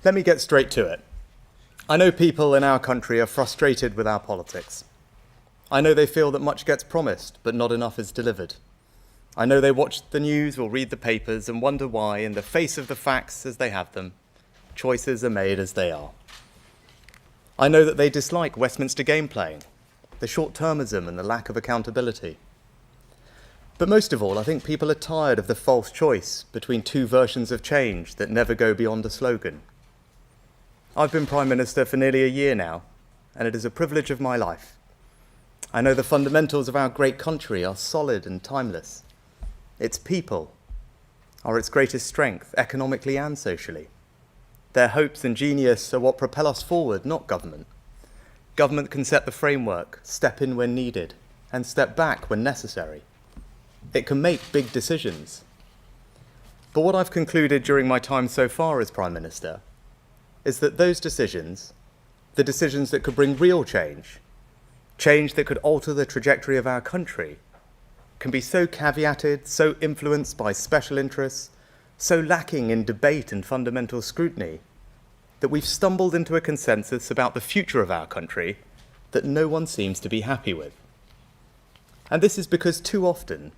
Let me get straight to it. I know people in our country are frustrated with our politics. I know they feel that much gets promised, but not enough is delivered. I know they watch the news or read the papers and wonder why, in the face of the facts as they have them, choices are made as they are. I know that they dislike Westminster game playing, the short-termism and the lack of accountability. But most of all, I think people are tired of the false choice between two versions of change that never go beyond a slogan. I've been Prime Minister for nearly a year now, and it is a privilege of my life. I know the fundamentals of our great country are solid and timeless. Its people are its greatest strength, economically and socially. Their hopes and genius are what propel us forward, not government. Government can set the framework, step in when needed, and step back when necessary. It can make big decisions. But what I've concluded during my time so far as Prime Minister is that those decisions, the decisions that could bring real change, change that could alter the trajectory of our country, can be so caveated, so influenced by special interests, so lacking in debate and fundamental scrutiny, that we've stumbled into a consensus about the future of our country that no one seems to be happy with. And this is because too often,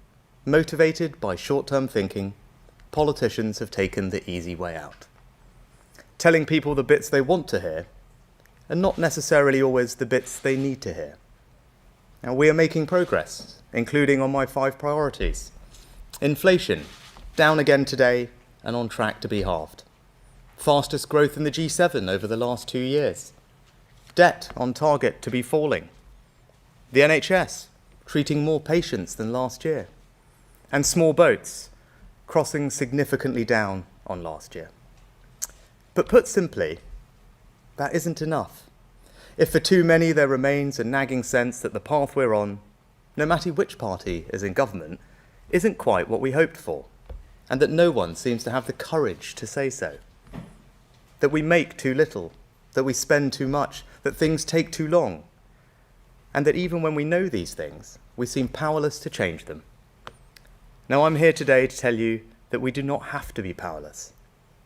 motivated by short-term thinking, politicians have taken the easy way out, telling people the bits they want to hear, and not necessarily always the bits they need to hear. Now, we are making progress, including on my 5 priorities. Inflation, down again today and on track to be halved. Fastest growth in the G7 over the last 2 years. Debt on target to be falling. The NHS, treating more patients than last year. And small boats, crossing significantly down on last year. But put simply, that isn't enough. If for too many there remains a nagging sense that the path we're on, no matter which party is in government, isn't quite what we hoped for, and that no one seems to have the courage to say so. That we make too little, that we spend too much, that things take too long, and that even when we know these things, we seem powerless to change them. Now, I'm here today to tell you that we do not have to be powerless.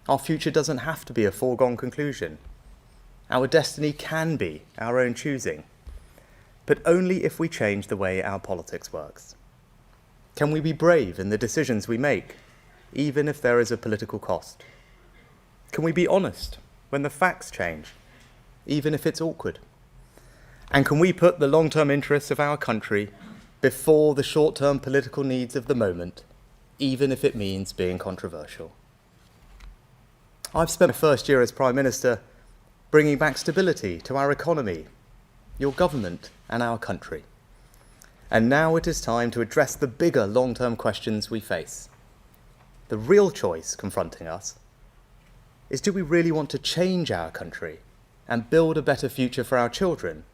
Our future doesn't have to be a foregone conclusion. Our destiny can be our own choosing, but only if we change the way our politics works. Can we be brave in the decisions we make, even if there is a political cost? Can we be honest when the facts change, even if it's awkward? And can we put the long-term interests of our country before the short-term political needs of the moment, even if it means being controversial? I've spent my first year as Prime Minister bringing back stability to our economy, your government and our country. And now it is time to address the bigger long-term questions we face. The real choice confronting us is, do we really want to change our country and build a better future for our children?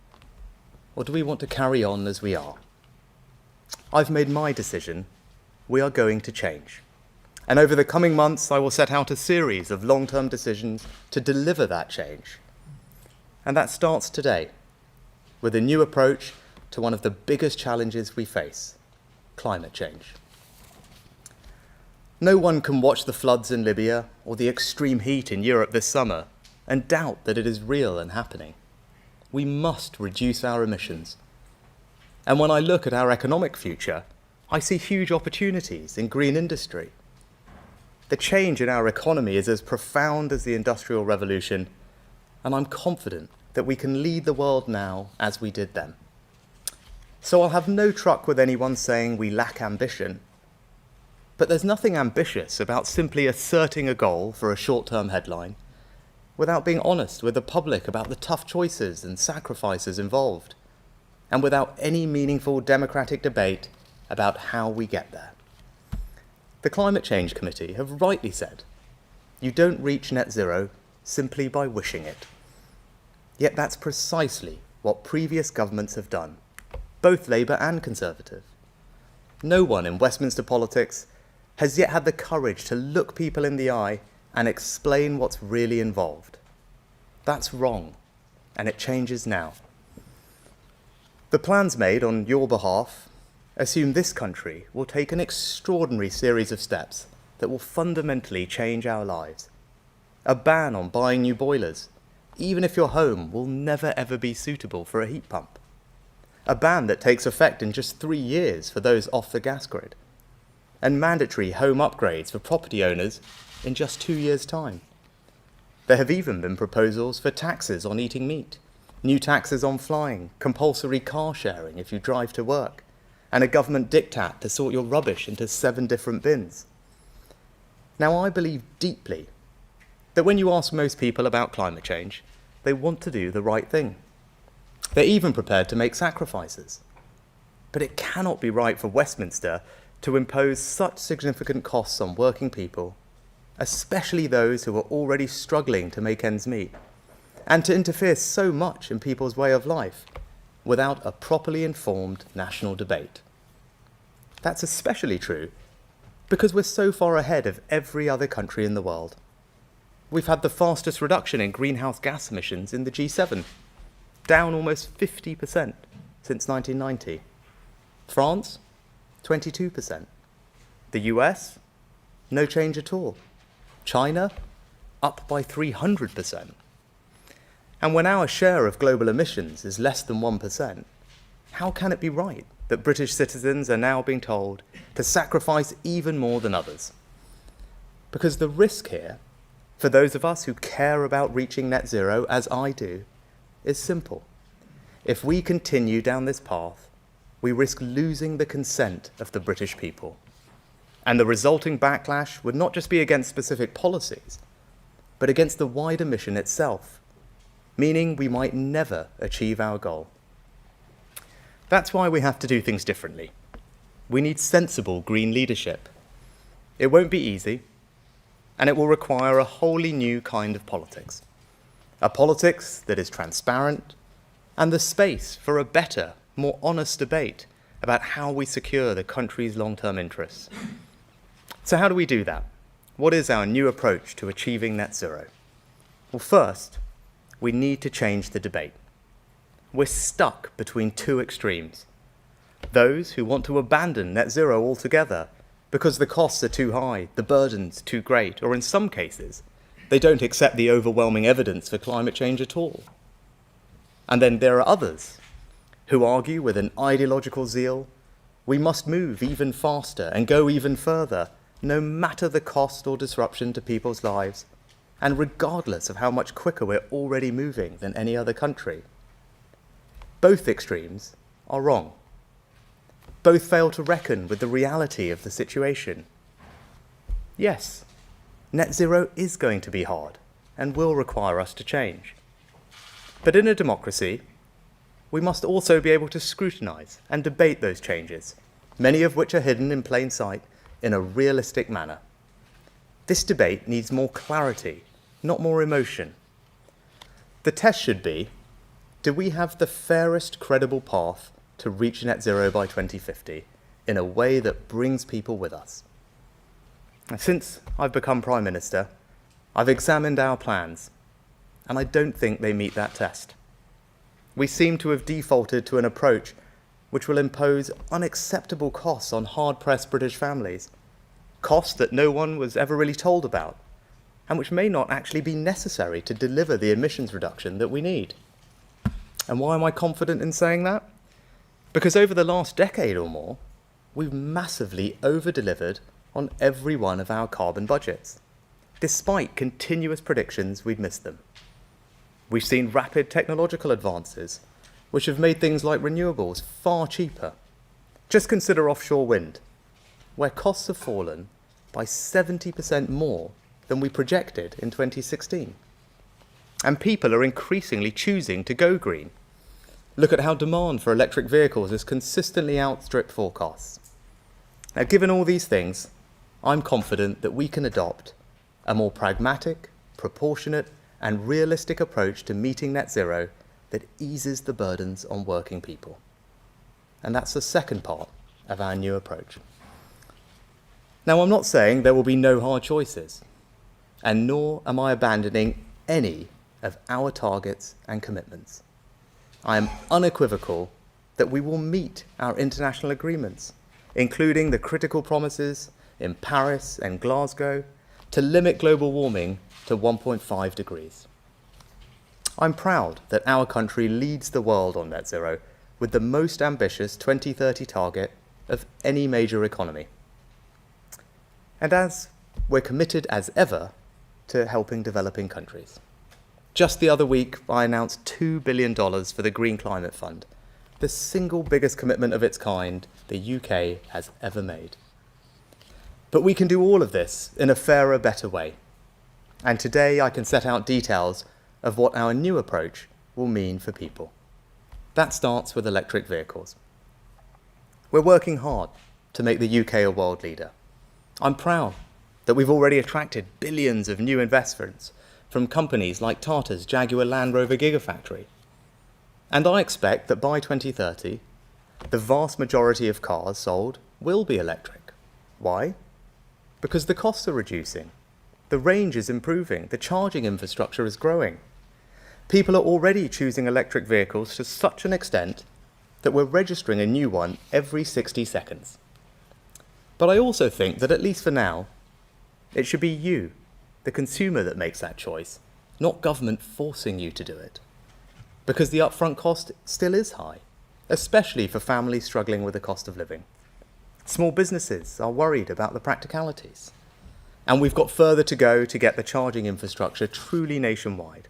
Or do we want to carry on as we are? I've made my decision. We are going to change. And over the coming months, I will set out a series of long-term decisions to deliver that change. And that starts today, with a new approach to one of the biggest challenges we face, climate change. No one can watch the floods in Libya or the extreme heat in Europe this summer and doubt that it is real and happening. We must reduce our emissions. And when I look at our economic future, I see huge opportunities in green industry. The change in our economy is as profound as the Industrial Revolution, and I'm confident that we can lead the world now as we did then. So I'll have no truck with anyone saying we lack ambition. But there's nothing ambitious about simply asserting a goal for a short-term headline without being honest with the public about the tough choices and sacrifices involved, and without any meaningful democratic debate about how we get there. The Climate Change Committee have rightly said, you don't reach net zero simply by wishing it. Yet that's precisely what previous governments have done, both Labour and Conservative. No one in Westminster politics has yet had the courage to look people in the eye and explain what's really involved. That's wrong, and it changes now. The plans made on your behalf assume this country will take an extraordinary series of steps that will fundamentally change our lives. a ban on buying new boilers, even if your home will never ever be suitable for a heat pump, a ban that takes effect in just 3 years for those off the gas grid, and mandatory home upgrades for property owners in just 2 years' time. There have even been proposals for taxes on eating meat, new taxes on flying, compulsory car sharing if you drive to work, and a government diktat to sort your rubbish into 7 different bins. Now, I believe deeply that when you ask most people about climate change, they want to do the right thing. They're even prepared to make sacrifices. But it cannot be right for Westminster to impose such significant costs on working people, especially those who are already struggling to make ends meet, and to interfere so much in people's way of life without a properly informed national debate. That's especially true because we're so far ahead of every other country in the world. We've had the fastest reduction in greenhouse gas emissions in the G7, down almost 50% since 1990. France, 22%. The US, no change at all. China, up by 300%. And when our share of global emissions is less than 1%, how can it be right that British citizens are now being told to sacrifice even more than others? Because the risk here, for those of us who care about reaching net zero, as I do, is simple. If we continue down this path, we risk losing the consent of the British people. And the resulting backlash would not just be against specific policies, but against the wider mission itself, meaning we might never achieve our goal. That's why we have to do things differently. We need sensible green leadership. It won't be easy, and it will require a wholly new kind of politics. A politics that is transparent and the space for a better, more honest debate about how we secure the country's long-term interests. So how do we do that? What is our new approach to achieving net zero? Well, first, we need to change the debate. We're stuck between 2 extremes. Those who want to abandon net zero altogether because the costs are too high, the burden's too great, or in some cases, they don't accept the overwhelming evidence for climate change at all. And then there are others who argue with an ideological zeal, we must move even faster and go even further, no matter the cost or disruption to people's lives, and regardless of how much quicker we're already moving than any other country. Both extremes are wrong. Both fail to reckon with the reality of the situation. Yes, net zero is going to be hard and will require us to change. But in a democracy, we must also be able to scrutinise and debate those changes, many of which are hidden in plain sight, in a realistic manner. This debate needs more clarity, not more emotion. The test should be, do we have the fairest credible path to reach net zero by 2050 in a way that brings people with us? Since I've become Prime Minister, I've examined our plans, and I don't think they meet that test. We seem to have defaulted to an approach which will impose unacceptable costs on hard-pressed British families, costs that no one was ever really told about, and which may not actually be necessary to deliver the emissions reduction that we need. And why am I confident in saying that? Because over the last decade or more, we've massively over-delivered on every one of our carbon budgets, despite continuous predictions we'd missed them. We've seen rapid technological advances, which have made things like renewables far cheaper. Just consider offshore wind, where costs have fallen by 70% more than we projected in 2016. And people are increasingly choosing to go green. Look at how demand for electric vehicles has consistently outstripped forecasts. Now, given all these things, I'm confident that we can adopt a more pragmatic, proportionate, and realistic approach to meeting net zero that eases the burdens on working people. And that's the second part of our new approach. Now, I'm not saying there will be no hard choices, and nor am I abandoning any of our targets and commitments. I am unequivocal that we will meet our international agreements, including the critical promises in Paris and Glasgow to limit global warming to 1.5 degrees. I'm proud that our country leads the world on net zero with the most ambitious 2030 target of any major economy. And as we're committed as ever to helping developing countries. Just the other week, I announced $2 billion for the Green Climate Fund, the single biggest commitment of its kind the UK has ever made. But we can do all of this in a fairer, better way. And today I can set out details of what our new approach will mean for people. That starts with electric vehicles. We're working hard to make the UK a world leader. I'm proud that we've already attracted billions of new investments from companies like Tata's Jaguar Land Rover Gigafactory. And I expect that by 2030, the vast majority of cars sold will be electric. Why? Because the costs are reducing, the range is improving, the charging infrastructure is growing. People are already choosing electric vehicles to such an extent that we're registering a new one every 60 seconds. But I also think that, at least for now, it should be you, the consumer, that makes that choice, not government forcing you to do it. Because the upfront cost still is high, especially for families struggling with the cost of living. Small businesses are worried about the practicalities. And we've got further to go to get the charging infrastructure truly nationwide.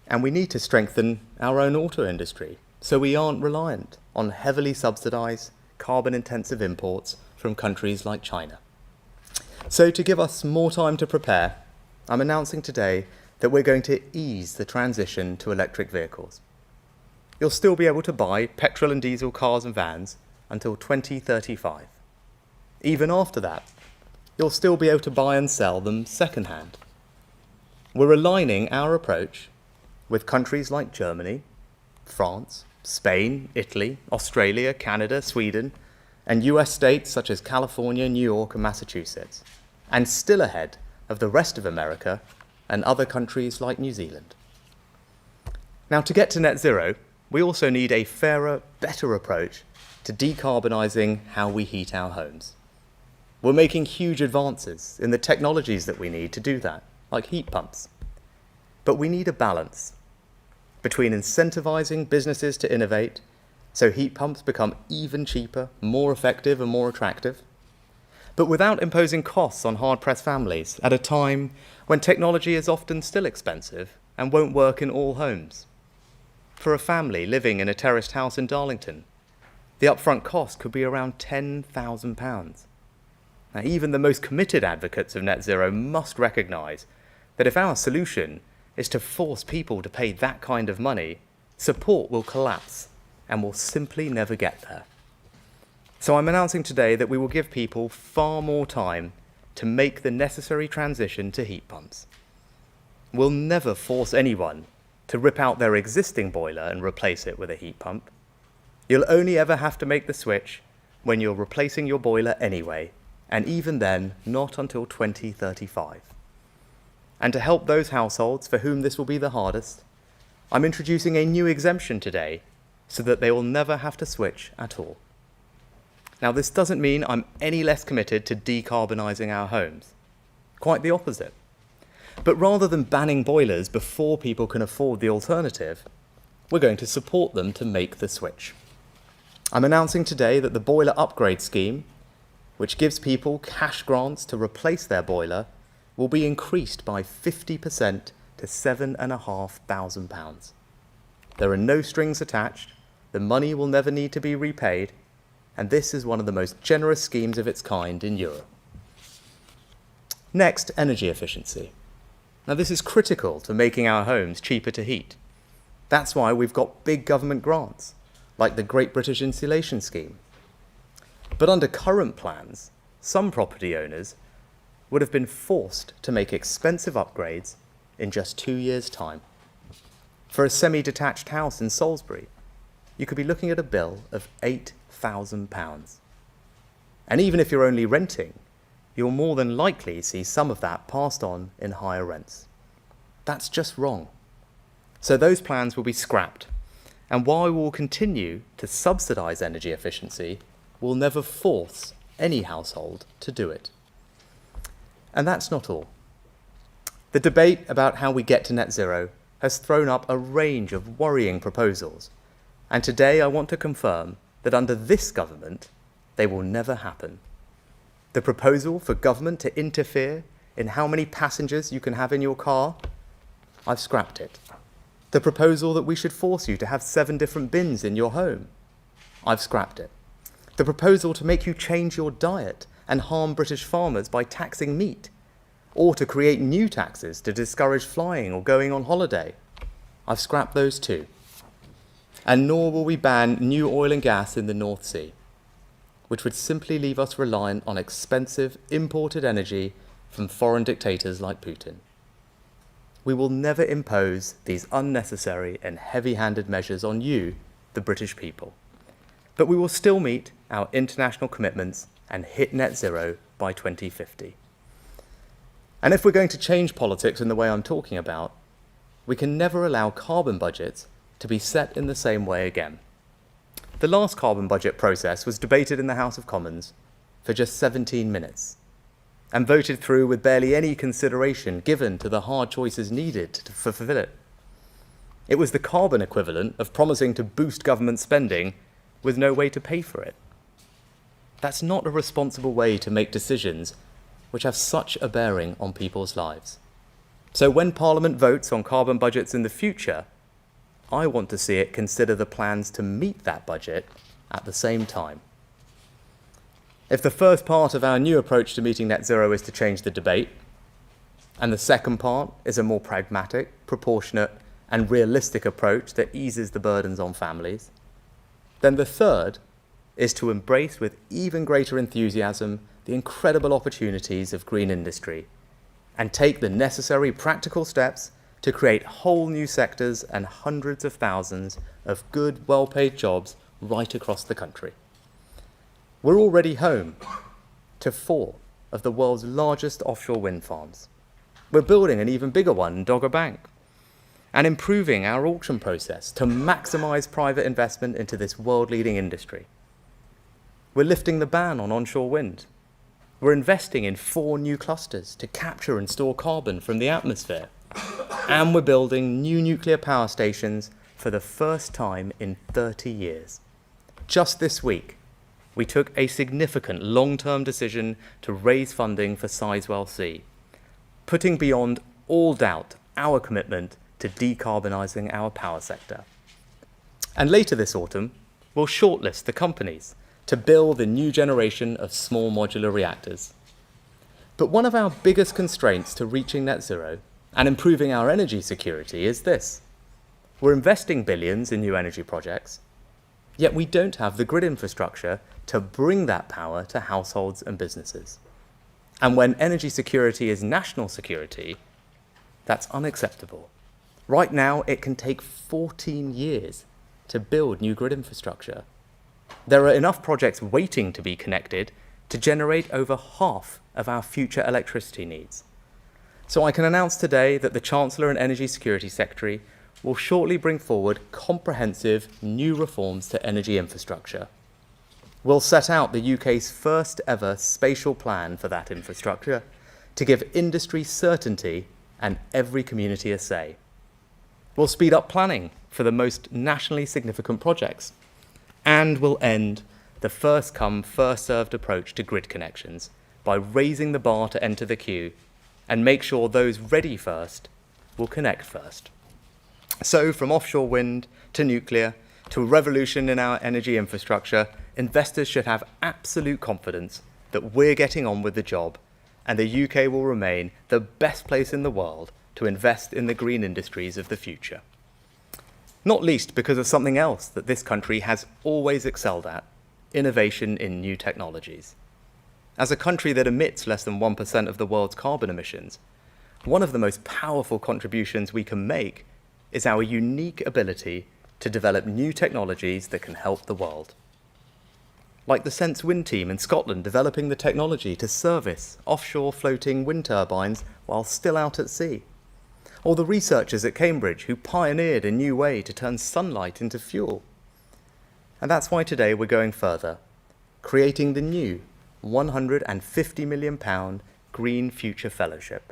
And we need to strengthen our own auto industry so we aren't reliant on heavily subsidised, carbon-intensive imports from countries like China. So to give us more time to prepare, I'm announcing today that we're going to ease the transition to electric vehicles. You'll still be able to buy petrol and diesel cars and vans until 2035. Even after that, you'll still be able to buy and sell them second-hand. We're aligning our approach with countries like Germany, France, Spain, Italy, Australia, Canada, Sweden, and US states such as California, New York, and Massachusetts, and still ahead of the rest of America and other countries like New Zealand. Now, to get to net zero, we also need a fairer, better approach to decarbonising how we heat our homes. We're making huge advances in the technologies that we need to do that, like heat pumps. But we need a balance between incentivising businesses to innovate so heat pumps become even cheaper, more effective and more attractive, but without imposing costs on hard-pressed families at a time when technology is often still expensive and won't work in all homes. For a family living in a terraced house in Darlington, the upfront cost could be around £10,000. Now, even the most committed advocates of net zero must recognise that if our solution is to force people to pay that kind of money, support will collapse and will simply never get there. So I'm announcing today that we will give people far more time to make the necessary transition to heat pumps. We'll never force anyone to rip out their existing boiler and replace it with a heat pump. You'll only ever have to make the switch when you're replacing your boiler anyway, and even then, not until 2035. And to help those households for whom this will be the hardest, I'm introducing a new exemption today so that they will never have to switch at all. Now, this doesn't mean I'm any less committed to decarbonising our homes. Quite the opposite. But rather than banning boilers before people can afford the alternative, we're going to support them to make the switch. I'm announcing today that the boiler upgrade scheme, which gives people cash grants to replace their boiler, will be increased by 50% to £7,500. There are no strings attached, the money will never need to be repaid, and this is one of the most generous schemes of its kind in Europe. Next, energy efficiency. Now, this is critical to making our homes cheaper to heat. That's why we've got big government grants, like the Great British Insulation Scheme. But under current plans, some property owners would have been forced to make expensive upgrades in just 2 years' time. For a semi-detached house in Salisbury, you could be looking at a bill of £8,000. And even if you're only renting, you'll more than likely see some of that passed on in higher rents. That's just wrong. So those plans will be scrapped. And while we will continue to subsidise energy efficiency, we'll never force any household to do it. And that's not all. The debate about how we get to net zero has thrown up a range of worrying proposals, and today I want to confirm that under this government, they will never happen. The proposal for government to interfere in how many passengers you can have in your car, I've scrapped it. The proposal that we should force you to have 7 different bins in your home, I've scrapped it. The proposal to make you change your diet and harm British farmers by taxing meat, or to create new taxes to discourage flying or going on holiday, I've scrapped those too. And nor will we ban new oil and gas in the North Sea, which would simply leave us reliant on expensive imported energy from foreign dictators like Putin. We will never impose these unnecessary and heavy-handed measures on you, the British people. But we will still meet our international commitments and hit net zero by 2050. And if we're going to change politics in the way I'm talking about, we can never allow carbon budgets to be set in the same way again. The last carbon budget process was debated in the House of Commons for just 17 minutes and voted through with barely any consideration given to the hard choices needed to fulfill it. It was the carbon equivalent of promising to boost government spending with no way to pay for it. That's not a responsible way to make decisions which have such a bearing on people's lives. So when Parliament votes on carbon budgets in the future, I want to see it consider the plans to meet that budget at the same time. If the first part of our new approach to meeting net zero is to change the debate, and the second part is a more pragmatic, proportionate, and realistic approach that eases the burdens on families, then the third is to embrace with even greater enthusiasm the incredible opportunities of green industry and take the necessary practical steps to create whole new sectors and hundreds of thousands of good, well-paid jobs right across the country. We're already home to 4 of the world's largest offshore wind farms. We're building an even bigger one in Dogger Bank and improving our auction process to maximise private investment into this world-leading industry. We're lifting the ban on onshore wind. We're investing in 4 new clusters to capture and store carbon from the atmosphere. And we're building new nuclear power stations for the first time in 30 years. Just this week, we took a significant long-term decision to raise funding for Sizewell C, putting beyond all doubt our commitment to decarbonising our power sector. And later this autumn, we'll shortlist the companies to build a new generation of small modular reactors. But one of our biggest constraints to reaching net zero and improving our energy security is this. We're investing billions in new energy projects, yet we don't have the grid infrastructure to bring that power to households and businesses. And when energy security is national security, that's unacceptable. Right now, it can take 14 years to build new grid infrastructure. There are enough projects waiting to be connected to generate over half of our future electricity needs. So I can announce today that the Chancellor and Energy Security Secretary will shortly bring forward comprehensive new reforms to energy infrastructure. We'll set out the UK's first ever spatial plan for that infrastructure to give industry certainty and every community a say. We'll speed up planning for the most nationally significant projects, and we'll end the first-come, first-served approach to grid connections by raising the bar to enter the queue and make sure those ready first will connect first. So from offshore wind to nuclear to a revolution in our energy infrastructure, investors should have absolute confidence that we're getting on with the job and the UK will remain the best place in the world to invest in the green industries of the future. Not least because of something else that this country has always excelled at, innovation in new technologies. As a country that emits less than 1% of the world's carbon emissions, one of the most powerful contributions we can make is our unique ability to develop new technologies that can help the world. Like the Sense Wind team in Scotland developing the technology to service offshore floating wind turbines while still out at sea. Or the researchers at Cambridge who pioneered a new way to turn sunlight into fuel. And that's why today we're going further, creating the new £150 million Green Future Fellowship.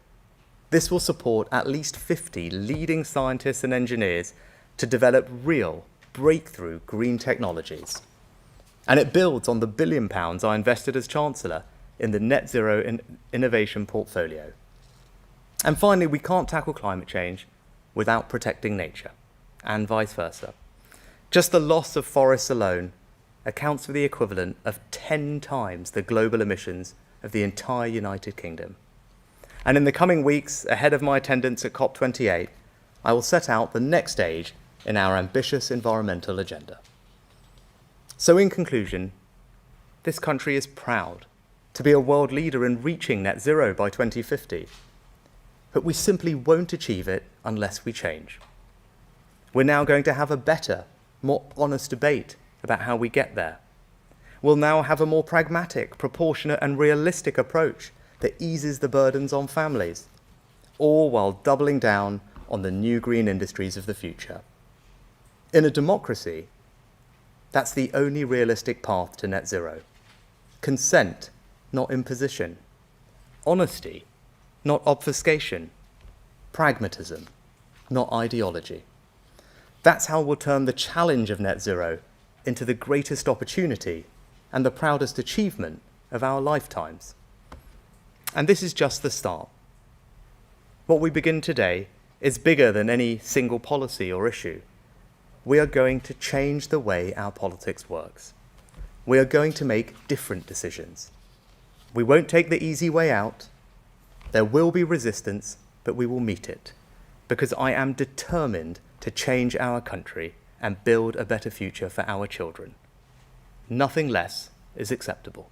This will support at least 50 leading scientists and engineers to develop real, breakthrough green technologies. And it builds on the £1 billion I invested as Chancellor in the Net Zero Innovation Portfolio. And finally, we can't tackle climate change without protecting nature, and vice versa. Just the loss of forests alone accounts for the equivalent of 10 times the global emissions of the entire United Kingdom. And in the coming weeks, ahead of my attendance at COP28, I will set out the next stage in our ambitious environmental agenda. So in conclusion, this country is proud to be a world leader in reaching net zero by 2050. But we simply won't achieve it unless we change. We're now going to have a better, more honest debate about how we get there. We'll now have a more pragmatic, proportionate and realistic approach that eases the burdens on families, all while doubling down on the new green industries of the future. In a democracy, that's the only realistic path to net zero. Consent, not imposition. Honesty, not obfuscation. Pragmatism, not ideology. That's how we'll turn the challenge of net zero into the greatest opportunity and the proudest achievement of our lifetimes. And this is just the start. What we begin today is bigger than any single policy or issue. We are going to change the way our politics works. We are going to make different decisions. We won't take the easy way out. There will be resistance, but we will meet it, because I am determined to change our country and build a better future for our children. Nothing less is acceptable.